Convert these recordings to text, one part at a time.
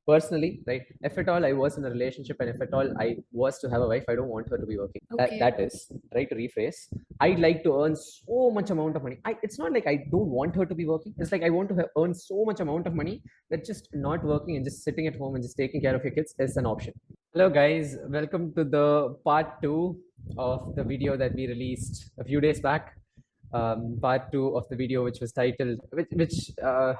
personally, right, if at all I was in a relationship and if at all I was to have a wife, I don't want her to be working. Okay. That is right, to rephrase, I'd like to earn so much amount of money. It's not like I don't want her to be working. It's like I want to earn so much amount of money that just not working and just sitting at home and just taking care of your kids is an option. Hello guys, welcome to the part 2 of the video that we released a few days back. Part 2 of the video, which was titled, which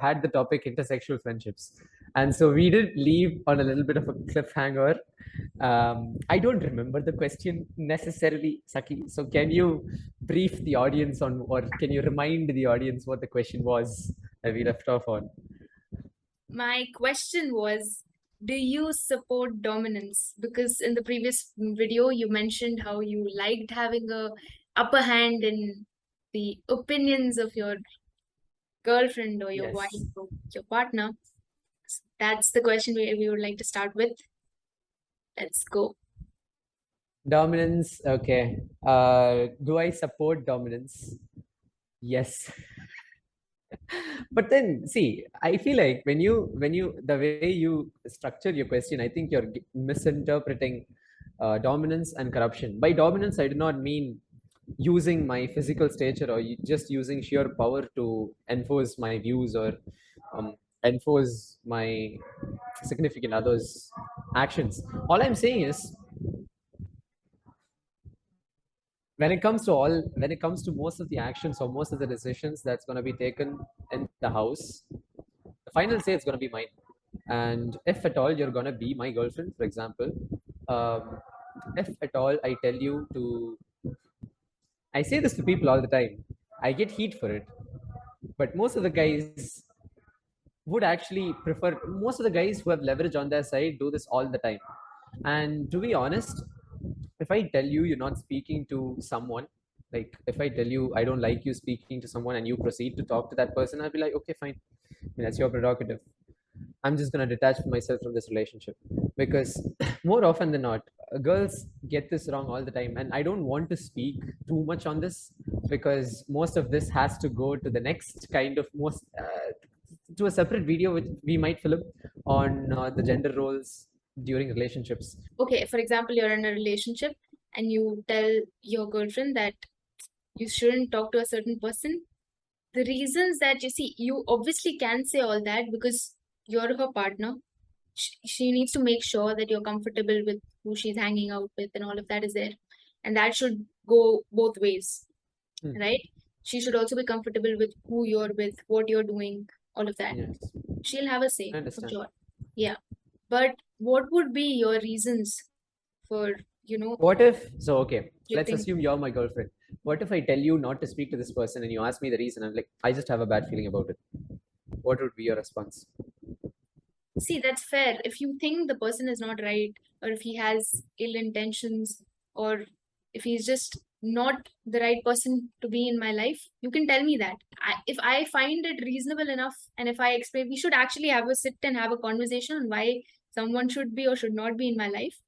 had the topic intersexual friendships. And so we did leave on a little bit of a cliffhanger. I don't remember the question necessarily, Sakhi. So can you brief the audience on, or can you remind the audience what the question was that we left off on? My question was, do you support dominance? Because in the previous video, you mentioned how you liked having a upper hand in the opinions of your girlfriend or your wife Yes. or your partner. That's the question we would like to start with. Let's go. Dominance. Okay. Do I support dominance? Yes. But then see, I feel like when you the way you structure your question, I think you're misinterpreting dominance and corruption. By dominance, I do not mean using my physical stature or just using sheer power to enforce my views or enforce my significant others' actions. All I'm saying is, when it comes to most of the actions or most of the decisions that's going to be taken in the house, the final say is going to be mine. And if at all you're going to be my girlfriend, for example, um, if at all I tell you to, I say this to people all the time, I get heat for it, but most of the guys would actually prefer, most of the guys who have leverage on their side do this all the time. And to be honest, if I tell you you're not speaking to someone, like if I tell you I don't like you speaking to someone and you proceed to talk to that person, I'll be like, okay, fine. I mean, that's your prerogative. I'm just going to detach myself from this relationship, because more often than not, girls get this wrong all the time. And I don't want to speak too much on this, because most of this has to go to the next kind of most to a separate video which we might film on the gender roles during relationships. Okay, for example, you're in a relationship and you tell your girlfriend that you shouldn't talk to a certain person. The reasons that you see, you obviously can say all that because you're her partner. She needs to make sure that you're comfortable with who she's hanging out with and all of that is there. And that should go both ways, right? She should also be comfortable with who you're with, what you're doing, all of that. Yes, She'll have a I say, for understand. sure. Yeah. But what would be your reasons for, What if, so okay, let's rejecting? assume you're my girlfriend. What if I tell you not to speak to this person and you ask me the reason? I'm like, I just have a bad feeling about it. What would be your response? See, that's fair. If you think the person is not right, or if he has ill intentions, or if he's just not the right person to be in my life, you can tell me that. If I find it reasonable enough, and if I explain, we should actually have a sit and have a conversation on why someone should be or should not be in my life.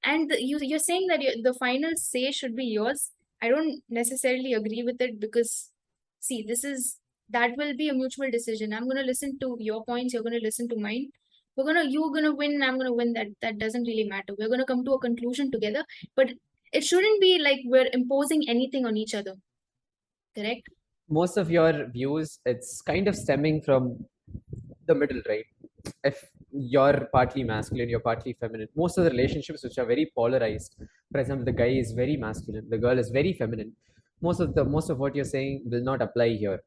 And you're saying that the final say should be yours. I don't necessarily agree with it because, see, that will be a mutual decision. I'm going to listen to your points, you're going to listen to mine. You're gonna win, I'm gonna win. That doesn't really matter. We're gonna come to a conclusion together, but it shouldn't be like we're imposing anything on each other. Correct? Most of your views, it's kind of stemming from the middle, right? If you're partly masculine, you're partly feminine. Most of the relationships which are very polarized, for example, the guy is very masculine, the girl is very feminine. Most of what you're saying will not apply here.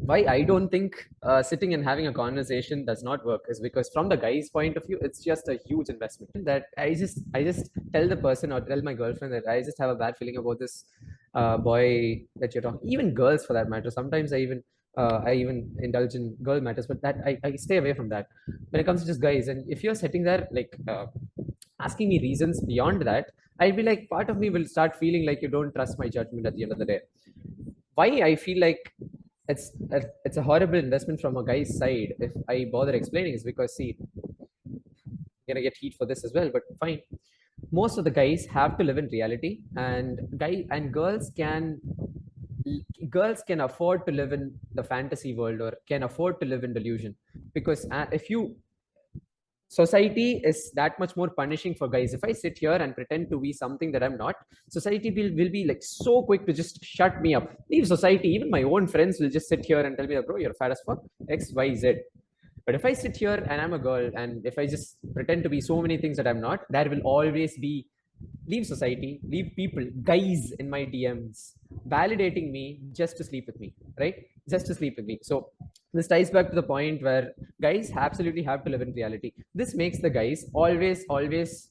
Why I don't think sitting and having a conversation does not work is because from the guy's point of view, it's just a huge investment that I just tell the person or tell my girlfriend that I just have a bad feeling about this boy that you're talking. Even girls, for that matter. Sometimes I even indulge in girl matters, but that I stay away from that when it comes to just guys. And if you're sitting there like asking me reasons beyond that, I'll be like, part of me will start feeling like you don't trust my judgment at the end of the day. Why I feel like it's a horrible investment from a guy's side if I bother explaining is because, see, you're gonna get heat for this as well, but fine. Most of the guys have to live in reality, and girls can afford to live in the fantasy world or can afford to live in delusion, because if you Society is that much more punishing for guys. If I sit here and pretend to be something that I'm not, society will be like so quick to just shut me up. Leave society, even my own friends will just sit here and tell me, bro, you're fat as fuck, XYZ. But if I sit here and I'm a girl, and if I just pretend to be so many things that I'm not, there will always be, leave society, leave people, guys in my DMs, validating me just to sleep with me, right? Just to sleep with me. So this ties back to the point where guys absolutely have to live in reality. This makes the guys always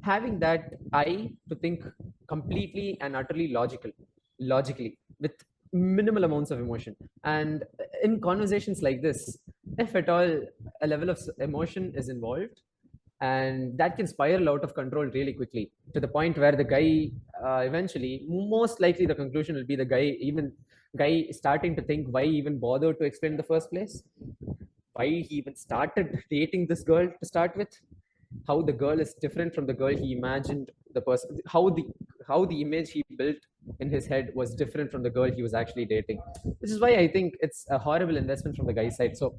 having that eye to think completely and utterly logically, with minimal amounts of emotion. And in conversations like this, if at all a level of emotion is involved, and that can spiral out of control really quickly, to the point where the guy, eventually, most likely the conclusion will be the guy starting to think why he even bother to explain in the first place, why he even started dating this girl to start with, how the girl is different from the girl he imagined, the person, how the image he built in his head was different from the girl he was actually dating. Which is why I think it's a horrible investment from the guy's side. So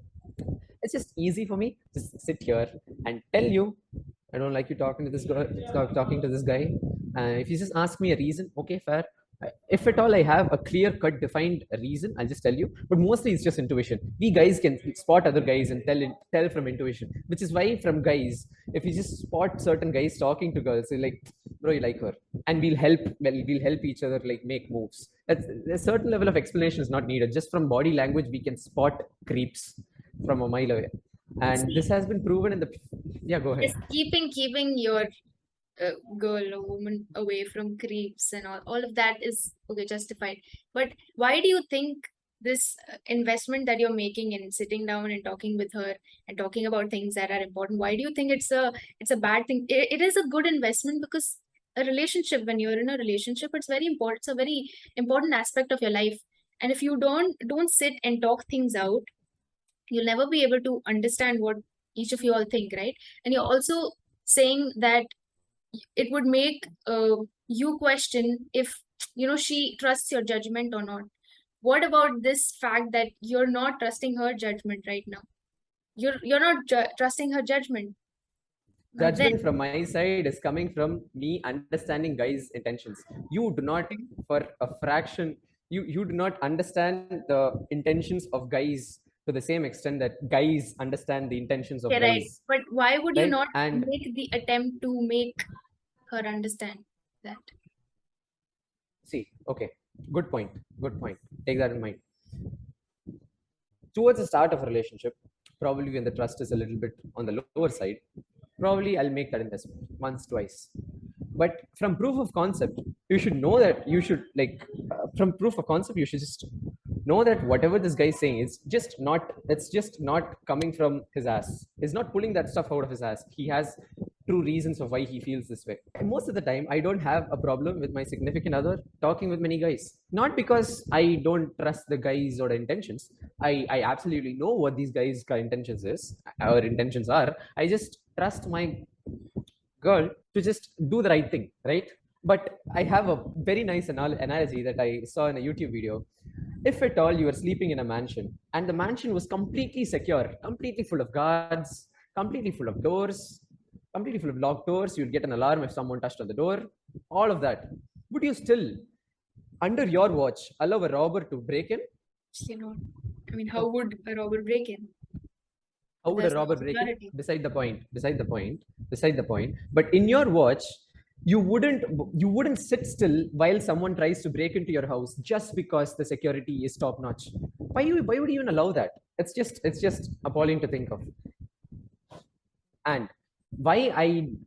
it's just easy for me to sit here and tell you I don't like you talking to this girl, talking to this guy. If you just ask me a reason, okay, fair. If at all I have a clear cut defined reason, I'll just tell you. But mostly it's just intuition. We guys can spot other guys and tell from intuition. Which is why from guys, if you just spot certain guys talking to girls, you're like, bro, you like her, and we'll help each other like make moves. A certain level of explanation is not needed. Just from body language, we can spot creeps from a mile away, and this See, has been proven in the. Yeah, go ahead. just keeping your girl or woman away from creeps and all of that is okay, justified. But why do you think this investment that you're making in sitting down and talking with her and talking about things that are important, why do you think it's a bad thing? It is a good investment because a relationship, when you're in a relationship, it's very important. It's a very important aspect of your life. And if you don't sit and talk things out, you'll never be able to understand what each of you all think, right? And you're also saying that it would make you question if she trusts your judgment or not. What about this fact that you're not trusting her judgment right now? You're not trusting her judgment. Then Judgment from my side is coming from me understanding guys' intentions. You do not, for a fraction, you do not understand the intentions of guys to the same extent that guys understand the intentions of yeah, right. guys, But why would you right? not And make the attempt to make her understand that? see, okay, good point. Take that in mind. Towards the start of a relationship, probably when the trust is a little bit on the lower side, probably I'll make that investment once, twice. But from proof of concept, you should know that you should like from proof of concept, you should just know that whatever this guy is saying is just not. It's just not coming from his ass. He's not pulling that stuff out of his ass. He has true reasons of why he feels this way. And most of the time, I don't have a problem with my significant other talking with many guys. Not because I don't trust the guys or the intentions. I absolutely know what these guys' intentions is, our intentions are. I just trust my girl to just do the right thing, right? But I have a very nice analogy that I saw in a YouTube video. If at all you were sleeping in a mansion and the mansion was completely secure, completely full of guards, completely full of doors, completely full of locked doors, you'd get an alarm if someone touched on the door, all of that. Would you still, under your watch, allow a robber to break in? You know, I mean, how Oh, would a robber break in how if would a there's no robber break in? security? Beside the point. But in your watch, you wouldn't you wouldn't sit still while someone tries to break into your house just because the security is top notch. Why would you even allow that? It's just appalling to think of. And why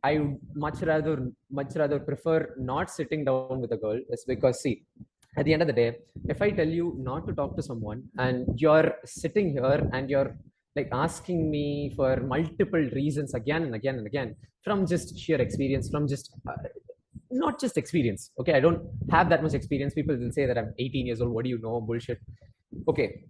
I would much rather prefer not sitting down with a girl is because, see, at the end of the day, if I tell you not to talk to someone and you're sitting here and you're like asking me for multiple reasons again and again and again, from just sheer experience, from just not just experience, okay, I don't have that much experience. People will say that I'm 18 years old, what do you know, bullshit. Okay,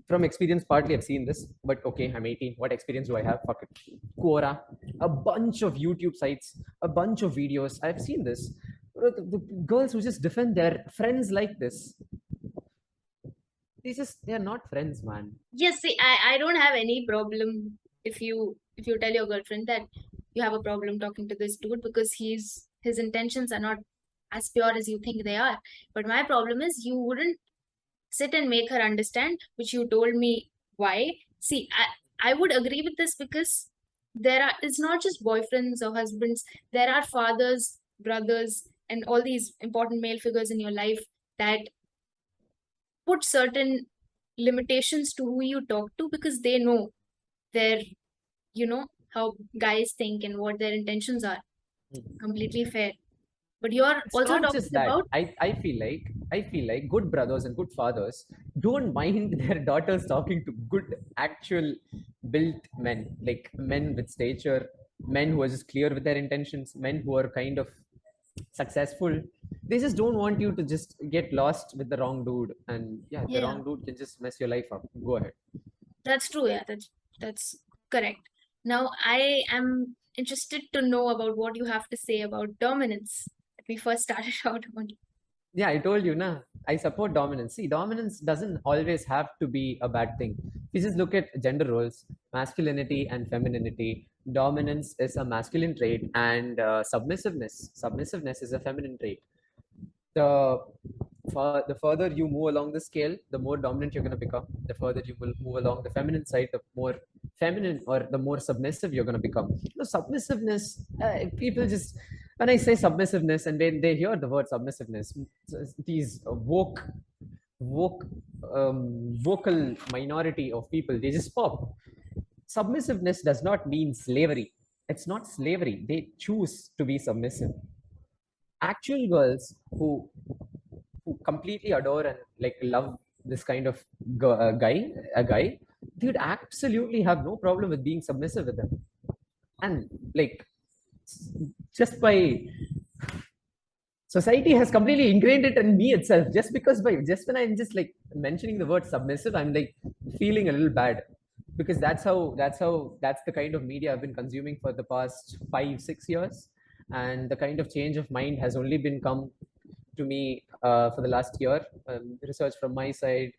from experience partly I've seen this, but okay, I'm 18, what experience do I have? Fuck it. Quora, a bunch of YouTube sites, a bunch of videos, I've seen this. The girls who just defend their friends like this, they're not friends, man. Yes, see, I don't have any problem if you tell your girlfriend that you have a problem talking to this dude because his intentions are not as pure as you think they are. But my problem is you wouldn't sit and make her understand, which you told me why. See, I would agree with this because it's not just boyfriends or husbands, there are fathers, brothers, and all these important male figures in your life that put certain limitations to who you talk to because they know their, how guys think and what their intentions are. Mm. Completely fair. But you're It's also not just talking that. about, I feel like good brothers and good fathers don't mind their daughters talking to good actual built men, like men with stature, men who are just clear with their intentions, men who are kind of successful. They just don't want you to just get lost with the wrong dude. And yeah, the yeah, wrong dude can just mess your life up. Go ahead. that's true. Yeah, that's correct. Now I am interested to know about what you have to say about dominance that we first started out on. Yeah, I told you, na. I support dominance. See, dominance doesn't always have to be a bad thing. If you just look at gender roles, masculinity and femininity, dominance is a masculine trait, and submissiveness is a feminine trait. The the further you move along the scale, the more dominant you're going to become. The further you will move along the feminine side, the more feminine or the more submissive you're going to become. Submissiveness, people just, when I say submissiveness and when they hear the word submissiveness, these woke, vocal minority of people, they just pop. Submissiveness does not mean slavery. It's not slavery. They choose to be submissive. Actual girls who completely adore and like love this kind of guy, they would absolutely have no problem with being submissive with them. And like, just by society has completely ingrained it in me itself. Just because by just when I'm just like mentioning the word submissive, I'm like feeling a little bad because that's the kind of media I've been consuming for the past 5 6 years, and the kind of change of mind has only been come to me for the last year. Research from my side,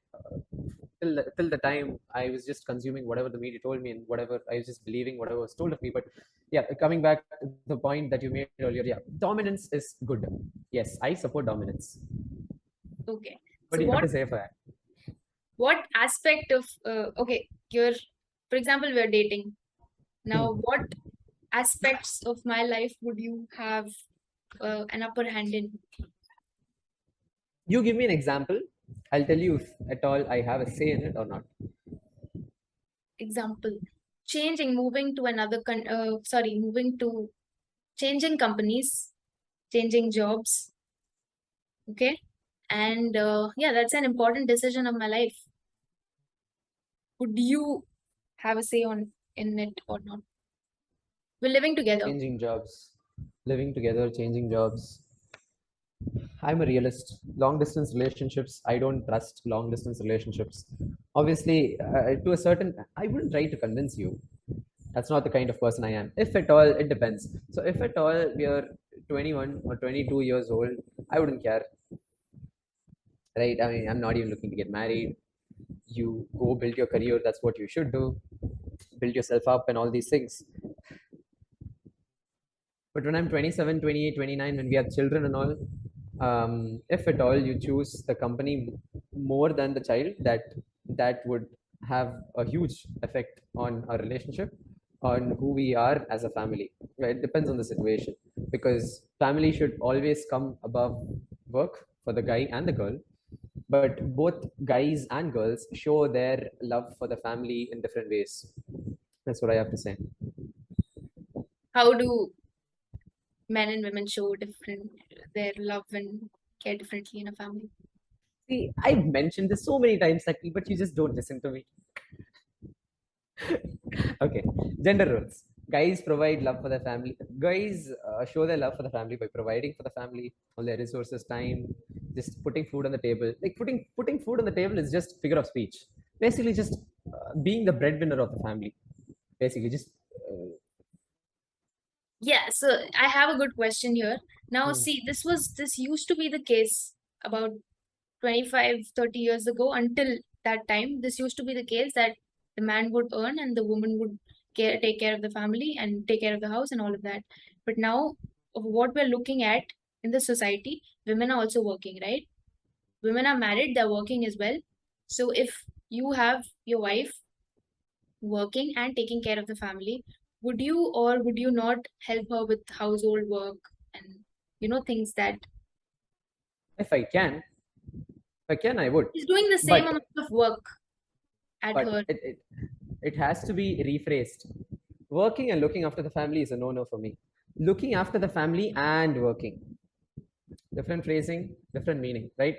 till the time I was just consuming whatever the media told me and whatever I was just believing whatever was told of me. But yeah, coming back to the point that you made earlier, yeah, dominance is good. Yes, I support dominance. Okay. What So do you have to say for that? what aspect of okay, you're, for example, we're dating. Now, Hmm. what aspects of my life would you have an upper hand in? You give me an example. I'll tell you if at all I have a say in it or not. Example, moving to changing companies, changing jobs. Okay. And yeah, that's an important decision of my life. Would you have a say on in it or not? We're living together. Changing jobs, living together, changing jobs. I'm a realist. Long distance relationships, I don't trust long distance relationships. Obviously, to a certain, I wouldn't try to convince you. That's not the kind of person I am. If at all, it depends. So, if at all we are 21 or 22 years old, I wouldn't care, right? I mean, I'm not even looking to get married. You go build your career, that's what you should do. Build yourself up and all these things. But when I'm 27, 28, 29, when we have children and all, if at all you choose the company more than the child, that would have a huge effect on our relationship, on who we are as a family. Right? It depends on the situation because family should always come above work for the guy and the girl. But both guys and girls show their love for the family in different ways. That's what I have to say. How do men and women show different their love and care differently in a family? See, I've mentioned this so many times, Sakhi, but you just don't listen to me. Okay, gender roles. Guys provide love for their family. Guys show their love for the family by providing for the family all their resources, time, just putting food on the table. Like putting food on the table is just figure of speech. Basically, just being the breadwinner of the family. Basically, just Yeah, so I have a good question here. Now, hmm, see, this used to be the case about 25, 30 years ago. Until that time, this used to be the case that the man would earn and the woman would take care of the family and take care of the house and all of that. But now, what we're looking at in the society, women are also working, right? Women are married, they're working as well. So if you have your wife working and taking care of the family, would you or would you not help her with household work and things that If I can, I would. she's doing the same But amount of work at but her? it has to be rephrased. Working and looking after the family is a no-no for me. Looking after the family and working, different phrasing, different meaning, right?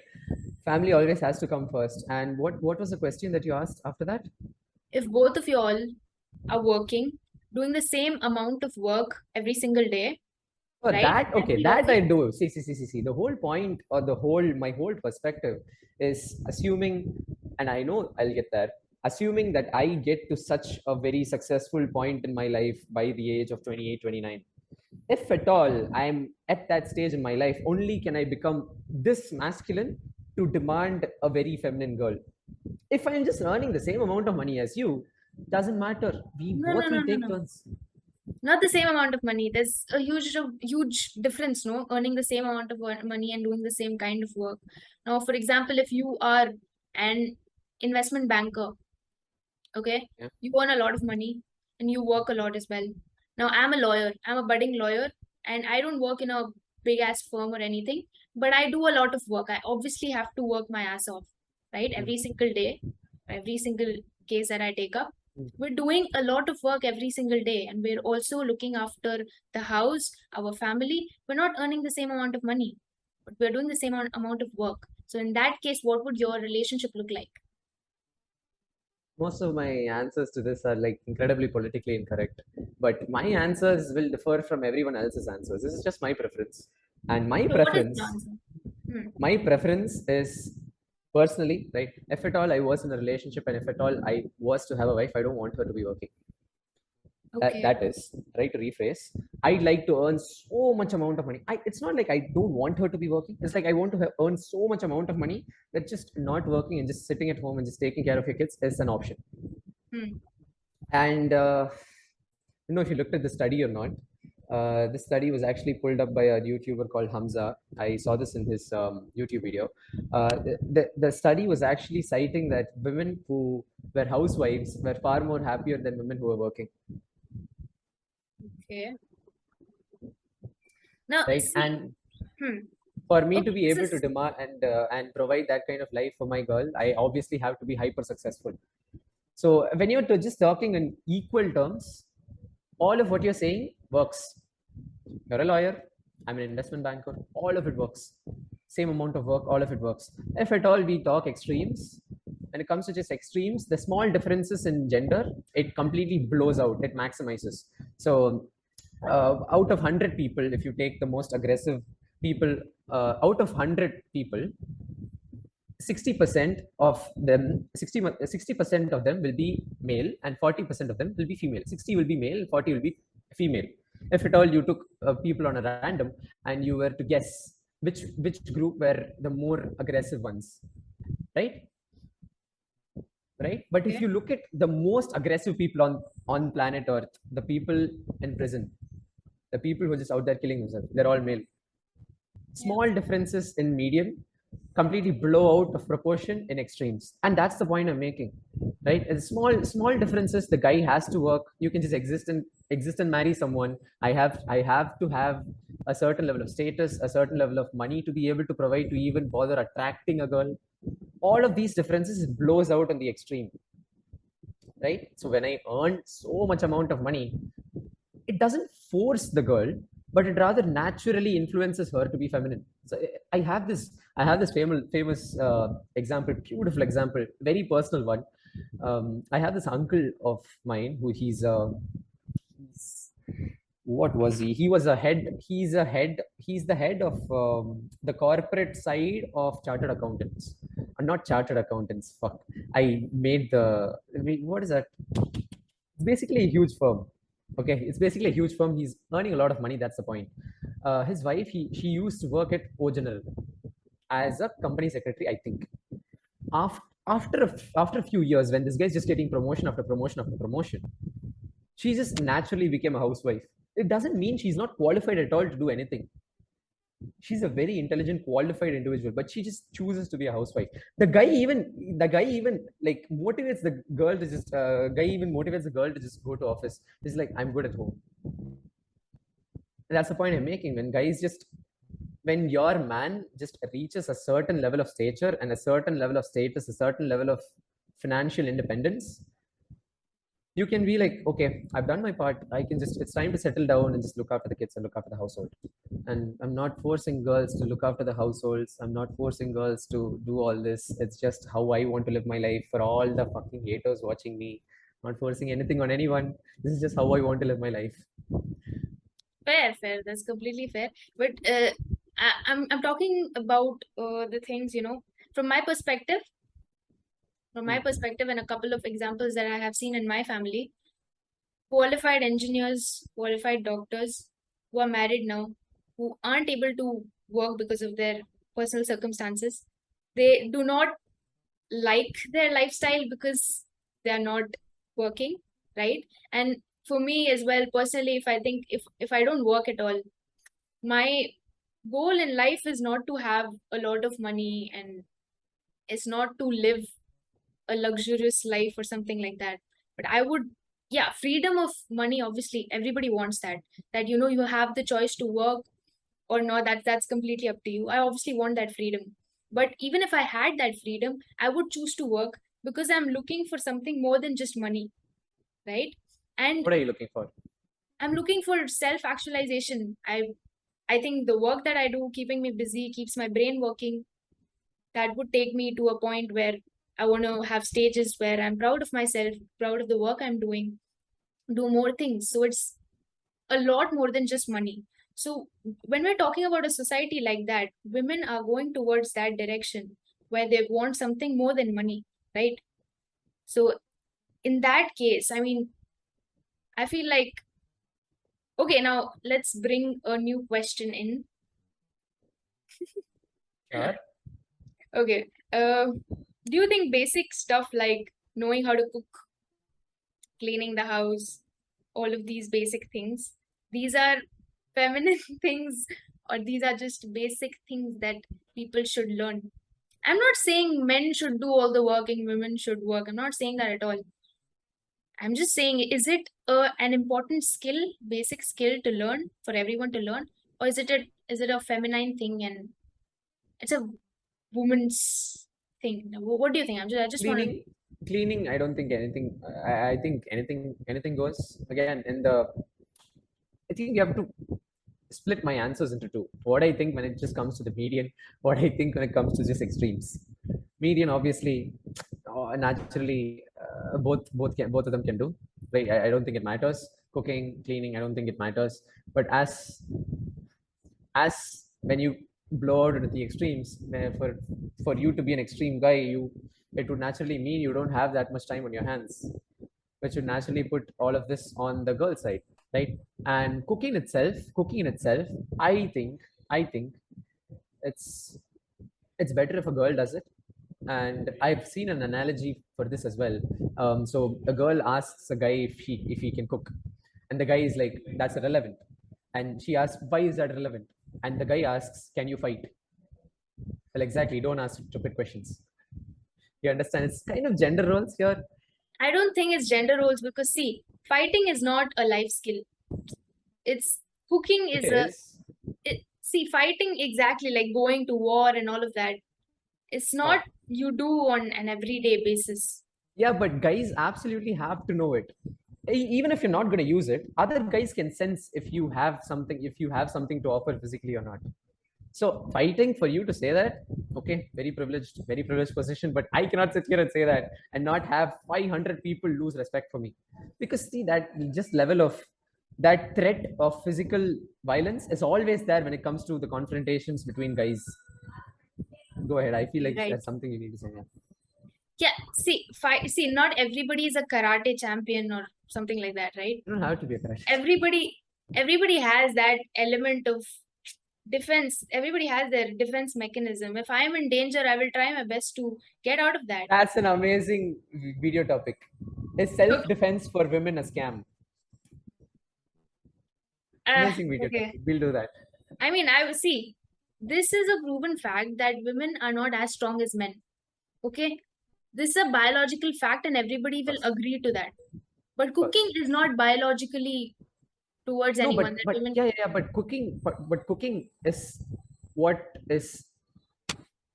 Family always has to come first. And what was the question that you asked after that? If both of you all are working, doing the same amount of work every single day, Oh, right? that okay, At the that I office, do. See. The whole point or my whole perspective is assuming, and I know I'll get there, assuming that I get to such a very successful point in my life by the age of 28, 29. If at all I'm at that stage in my life, only can I become this masculine to demand a very feminine girl. If I'm just earning the same amount of money as you, doesn't matter. We no, no, both no, will no, take no. turns. Not the same amount of money. There's a huge difference, no? Earning the same amount of money and doing the same kind of work. Now, for example, if you are an investment banker, okay, Yeah. you earn a lot of money and you work a lot as well. Now, I'm a lawyer. I'm a budding lawyer, and I don't work in a big ass firm or anything, but I do a lot of work. I obviously have to work my ass off, right? Mm, Every single day, every single case that I take up. mm. We're doing a lot of work every single day, and we're also looking after the house, our family. We're not earning the same amount of money, but we're doing the same amount of work. So, in that case, what would your relationship look like? Most of my answers to this are like incredibly politically incorrect, but my answers will differ from everyone else's answers. This is just my preference, and So, what is the answer? Hmm. my preference is personally, right? If at all I was in a relationship and if at all I was to have a wife, I don't want her to be working. Okay. That is right to rephrase. I'd like to earn so much amount of money. It's not like I don't want her to be working. It's like I want to earn so much amount of money that just not working and just sitting at home and just taking care of your kids is an option. Hmm. And if you looked at the study or not, this study was actually pulled up by a YouTuber called Hamza. I saw this in his YouTube video. The study was actually citing that women who were housewives were far more happier than women who were working, Okay. Now, right? see, And hmm. for me to Okay, be this able to is demand and provide that kind of life for my girl, I obviously have to be hyper successful. So when you're just talking in equal terms, all of what you're saying works. You're a lawyer, I'm an investment banker, all of it works. Same amount of work, all of it works. If at all we talk extremes, when it comes to just extremes, the small differences in gender, it completely blows out, it maximizes. So out of 100 people, if you take the most aggressive people, out of 100 people, 60% of them 60% of them will be male and 40% of them will be female. 60 will be male, 40 will be female. If at all you took people on a random and you were to guess which group were the more aggressive ones, right? Right, but if okay. you look at the most aggressive people on planet earth, the people in prison, the people who are just out there killing themselves, they're all male. Yeah. Small differences in medium completely blow out of proportion in extremes, and that's the point I'm making, right? And small differences, the guy has to work, you can just exist and marry someone. I have to have a certain level of status, a certain level of money to be able to provide to even bother attracting a girl. All of these differences blows out on the extreme, right? So when I earn so much amount of money, it doesn't force the girl, but it rather naturally influences her to be feminine. So I have this famous example, beautiful example, very personal one. I have this uncle of mine who he's what was he? He was a head. He's a head. He's the head of the corporate side of chartered accountants. Not chartered accountants. Fuck. I made the. What is that? It's basically a huge firm. Okay, it's basically a huge firm. He's earning a lot of money. That's the point. His wife, she used to work at O General as a company secretary, I think. After after a few years, when this guy's just getting promotion after promotion after promotion, She just naturally became a housewife. It doesn't mean she's not qualified at all to do anything. She's a very intelligent, qualified individual, but she just chooses to be a housewife. The guy even like motivates the girl to just guy even motivates the girl to just go to office. He's like, I'm good at home. And that's the point I'm making. When your man just reaches a certain level of stature and a certain level of status, a certain level of financial independence, you can be like, okay, I've done my part. It's time to settle down and just look after the kids and look after the household. And I'm not forcing girls to look after the households. I'm not forcing girls to do all this. It's just how I want to live my life. For all the fucking haters watching me, not forcing anything on anyone. This is just how I want to live my life. Fair. That's completely fair. But I'm talking about the things, from my perspective, and a couple of examples that I have seen in my family. Qualified engineers, qualified doctors who are married now, who aren't able to work because of their personal circumstances. They do not like their lifestyle because they are not working, right? And for me as well, personally, if I think if I don't work at all, my goal in life is not to have a lot of money, and it's not to live a luxurious life or something like that. But I would, yeah, freedom of money, obviously everybody wants that, you have the choice to work or not. That's completely up to you. I obviously want that freedom. But even if I had that freedom, I would choose to work because I'm looking for something more than just money, right? And What are you looking for? I'm looking for self actualization. I think the work that I do, keeping me busy, keeps my brain working. That would take me to a point where I want to have stages where I'm proud of myself, proud of the work I'm doing, do more things. So it's a lot more than just money. So when we're talking about a society like that, women are going towards that direction where they want something more than money, right? So in that case, I mean, I feel like, okay, now let's bring a new question in. Sure. Okay. Do you think basic stuff like knowing how to cook, cleaning the house, all of these basic things, these are feminine things, or these are just basic things that people should learn? I'm not saying men should do all the work and women should work. I'm not saying that at all. I'm just saying, is it an important skill, basic skill to learn for everyone to learn, or is it a feminine thing and it's a woman's thing? What do you think? I just want to. Cleaning cleaning I don't think anything. I think anything goes. Again, in the I think you have to split my answers into two. What I think when it just comes to the median, what I think when it comes to just extremes. Median, obviously, naturally, both of them can do. Right? I don't think it matters. Cooking, cleaning, I don't think it matters. But as when you blow out into the extremes, for you to be an extreme guy, it would naturally mean you don't have that much time on your hands, which would naturally put all of this on the girl side, right? And cooking in itself, I think it's it's better if a girl does it. And I've seen an analogy for this as well. So a girl asks a guy if he can cook, and the guy is like, that's irrelevant. And she asks, why is that relevant? And the guy asks, can you fight? Well, exactly, don't ask stupid questions. You understand, it's kind of gender roles here. I don't think it's gender roles because see, fighting is not a life skill. It's cooking It is a is. see, fighting exactly like going to war and all of that. It's not Oh, you do on an everyday basis. yeah, but guys absolutely have to know it. Even if you're not going to use it, other guys can sense if you have something to offer physically or not. So fighting, for you to say that, okay, very privileged position, but I cannot sit here and say that and not have 500 people lose respect for me. Because see, that just level of that threat of physical violence is always there when it comes to the confrontations between guys. Go ahead. I feel like Right. there's something you need to say. Yeah. Yeah, see, not everybody is a karate champion or something like that, right? You don't have to be a crush. Everybody has that element of defense. Everybody has their defense mechanism. If I am in danger, I will try my best to get out of that. That's an amazing video topic. Is So self defense for women a scam? Amazing video Okay. topic. We'll do that. I mean, I see. This is a proven fact that women are not as strong as men. Okay. This is a biological fact, and everybody Of will course. agree to that. But Of course. cooking is not biologically towards No, anyone. That but women. yeah, yeah, yeah, but cooking is what is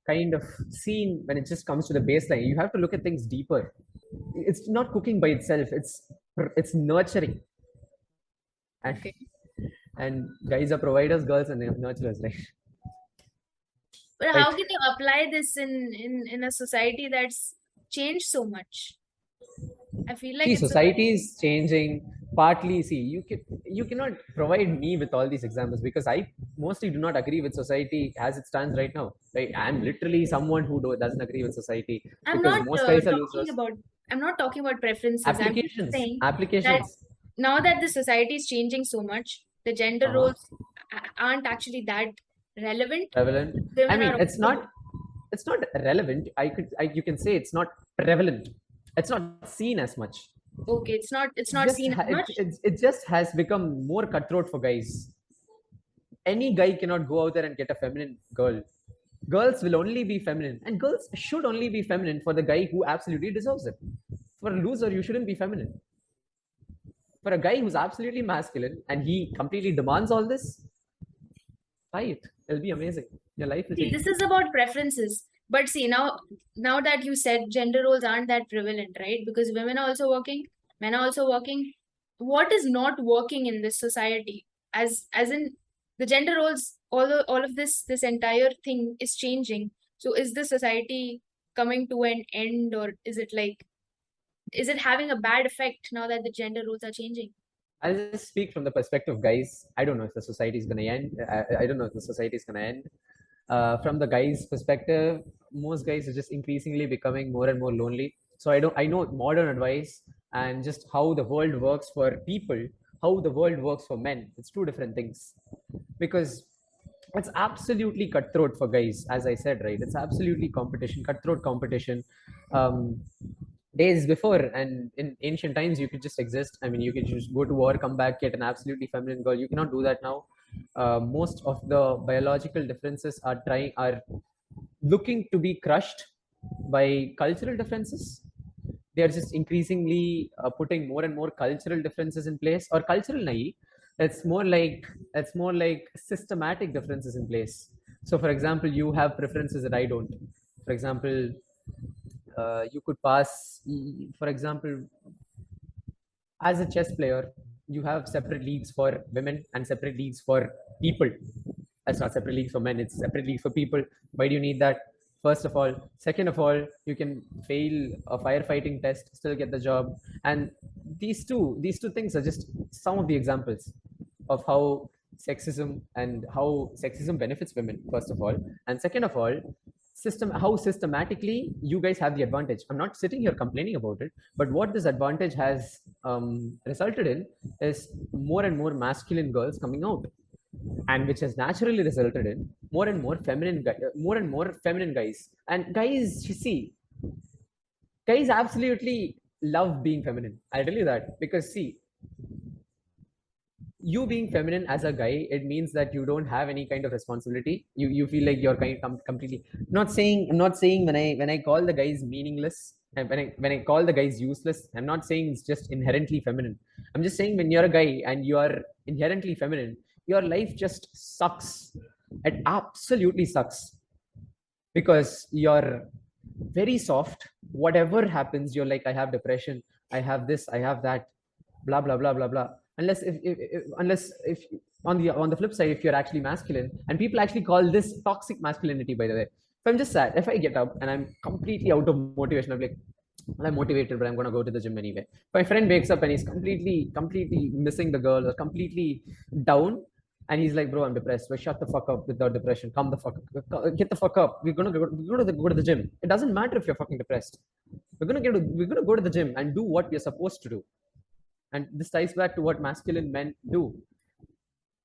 kind of seen when it just comes to the baseline. You have to look at things deeper. It's not cooking by itself. It's nurturing, and Okay. and guys are providers, girls are nurturers, right? But how Right. can you apply this in a society that's changed so much? I feel like See, it's a very society is changing. Partly, see, you cannot provide me with all these examples because I mostly do not agree with society as it stands right now. Right, I'm literally someone who doesn't agree with society I'm because not most guys are talking losers. about I'm not talking about preferences. I'm just Applications, saying that applications. now that the society is changing so much, the gender Uh-huh. roles aren't actually that relevant. Prevalent. I Women mean, are it's also not relevant. You can say it's not prevalent. It's not seen as much. okay. It's not seen as much. It just has become more cutthroat for guys. Any guy cannot go out there and get a feminine girl. Girls will only be feminine, and girls should only be feminine for the guy who absolutely deserves it. For a loser, you shouldn't be feminine. For a guy who's absolutely masculine and he completely demands all this, try it. It'll be amazing. Your life will See, change. this is about preferences. But see, now that you said gender roles aren't that prevalent, right? Because women are also working, men are also working. What is not working in this society? As in the gender roles, all of this entire thing is changing. So is the society coming to an end, or is it having a bad effect now that the gender roles are changing? I'll just speak from the perspective of guys. I don't know if the society is going to end. I don't know if the society is going to end. From the guys' perspective, most guys are just increasingly becoming more and more lonely. So I don't. I know modern advice and just how the world works for people, how the world works for men. It's two different things. Because it's absolutely cutthroat for guys, as I said, right? It's absolutely competition, cutthroat competition. Um, Days before and in ancient times you could just exist. I mean, you could just go to war, come back, get an absolutely feminine girl. You cannot do that now. Most of the biological differences are looking to be crushed by cultural differences. They are just increasingly putting more and more cultural differences in place, or cultural naive. It's more like systematic differences in place. So for example, you have preferences that I don't. For example, you could pass, for example, as a chess player, you have separate leagues for women and separate leagues for people. It's not separate leagues for men, it's separate leagues for people. Why do you need that? First of all. Second of all, you can fail a firefighting test, still get the job. And these two things are just some of the examples of how sexism benefits women, first of all. And second of all, how systematically you guys have the advantage. I'm not sitting here complaining about it, but what this advantage has resulted in is more and more masculine girls coming out, and which has naturally resulted in more and more feminine guys. And guys, you see, guys absolutely love being feminine. I tell you that because see, you being feminine as a guy, it means that you don't have any kind of responsibility. You feel like you're completely I'm not saying when I call the guys meaningless, and when I call the guys useless, I'm not saying it's just inherently feminine. I'm just saying when you're a guy and you are inherently feminine, your life just sucks. It absolutely sucks because you're very soft. Whatever happens, you're like, I have depression, I have this, I have that, blah blah blah blah blah. Unless if on the flip side, if you're actually masculine, and people actually call this toxic masculinity, by the way. So I'm just sad if I get up and I'm completely out of motivation. I'm like, well, I'm motivated, but I'm gonna go to the gym anyway. If my friend wakes up and he's completely missing the girl or completely down, and he's like, bro, I'm depressed. Well, shut the fuck up with the depression. Come the fuck up. Get the fuck up. We're gonna go to the gym. It doesn't matter if you're fucking depressed. We're gonna go to the gym and do what we're supposed to do. And this ties back to what masculine men do.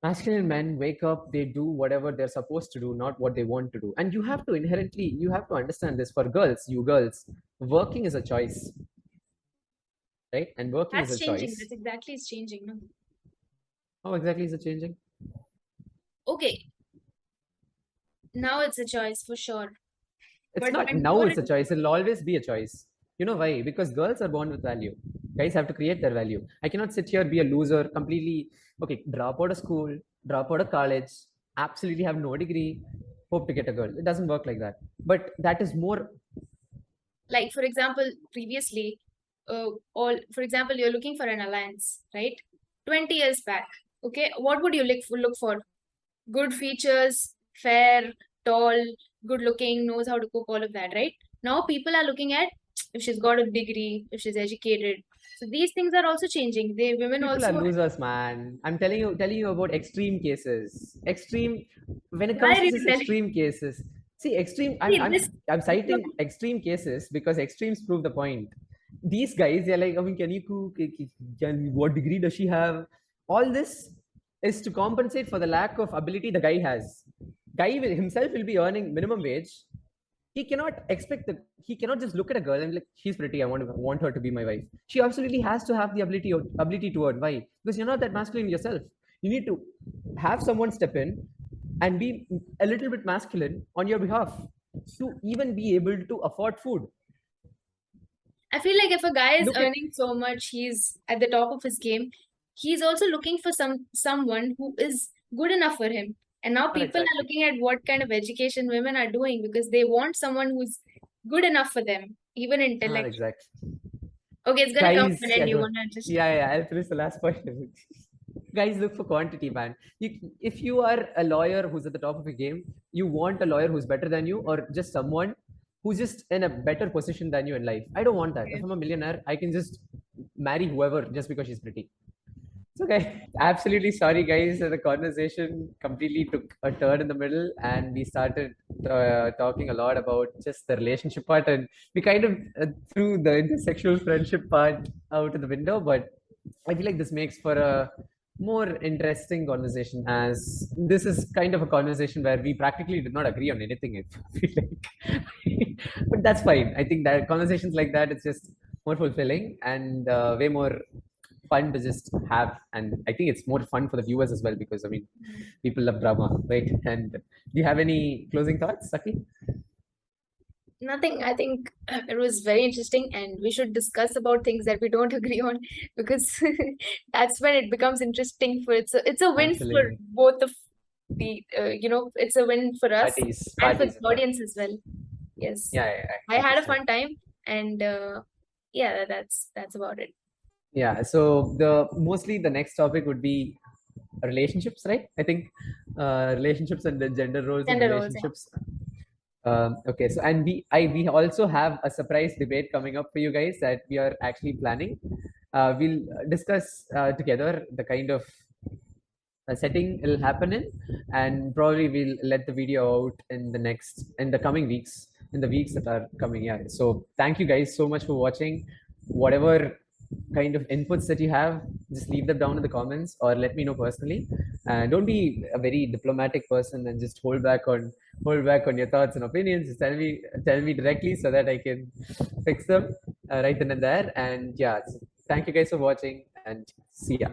Masculine men wake up, they do whatever they're supposed to do, not what they want to do. And you have to understand this. For girls, you girls, working is a choice, right? And working is That's a changing. choice. That's exactly is changing. No? How exactly is it changing? Okay, now it's a choice for sure. It's But not when now you're it's a choice. It'll always be a choice. You know why? Because girls are born with value. Guys have to create their value. I cannot sit here, be a loser, completely, okay, drop out of school, drop out of college, absolutely have no degree, hope to get a girl. It doesn't work like that. But that is more, like, for example, previously, all for example, you're looking for an alliance, right? 20 years back, okay, what would you look for? Good features, fair, tall, good looking, knows how to cook, all of that, right? Now people are looking at if she's got a degree, if she's educated. So these things are also changing. They women people are also. losers, man. I'm telling you about extreme cases. Extreme when it Why comes are to you this telling? extreme cases. See, extreme. I'm See, I'm I'm citing extreme cases because extremes prove the point. These guys, they're like, I mean, can you cook? What degree does she have? All this is to compensate for the lack of ability the guy has. Himself will be earning minimum wage. He cannot just look at a girl and be like, she's pretty, I want her to be my wife. She absolutely has to have the ability to earn. Why? Because you're not that masculine yourself. You need to have someone step in and be a little bit masculine on your behalf to even be able to afford food. I feel like if a guy is Look at earning so much, he's at the top of his game. He's also looking for someone who is good enough for him. And now not people are exactly looking at what kind of education women are doing because they want someone who's good enough for them, even not intellectually. exactly Okay, it's gonna come guys. to an end. You wanna just Yeah, I'll finish the last point. Guys look for quantity, man. If you are a lawyer who's at the top of the game, you want a lawyer who's better than you, or just someone who's just in a better position than you in life. I don't want that. If I'm a millionaire, I can just marry whoever just because she's pretty. It's okay. Absolutely sorry, guys. The conversation completely took a turn in the middle, and we started talking a lot about just the relationship part, and we kind of threw the intersexual friendship part out of the window. But I feel like this makes for a more interesting conversation, as this is kind of a conversation where we practically did not agree on anything. I feel like, but that's fine. I think that conversations like that, it's just more fulfilling and way more fun to just have. And I think it's more fun for the viewers as well, because I mean, people love drama, right? And do you have any closing thoughts, Saki? nothing. I think it was very interesting, and we should discuss about things that we don't agree on because that's when it becomes interesting. For it's a win for Absolutely. both of the it's a win for us and for Parties the audience as well. Yes, I I had a understand. fun time, and yeah, that's about it. Yeah, so the mostly the next topic would be relationships, right? I think relationships and the gender roles in Gender roles. relationships. Okay, so and we also have a surprise debate coming up for you guys that we are actually planning. We'll discuss together the kind of setting it'll happen in, and probably we'll let the video out in the coming weeks, in the weeks that are coming. Yeah, so thank you guys so much for watching. Whatever kind of inputs that you have, just leave them down in the comments or let me know personally. Don't be a very diplomatic person and just hold back on your thoughts and opinions. Just tell me directly so that I can fix them right then and there. And yeah, thank you guys for watching, and see ya.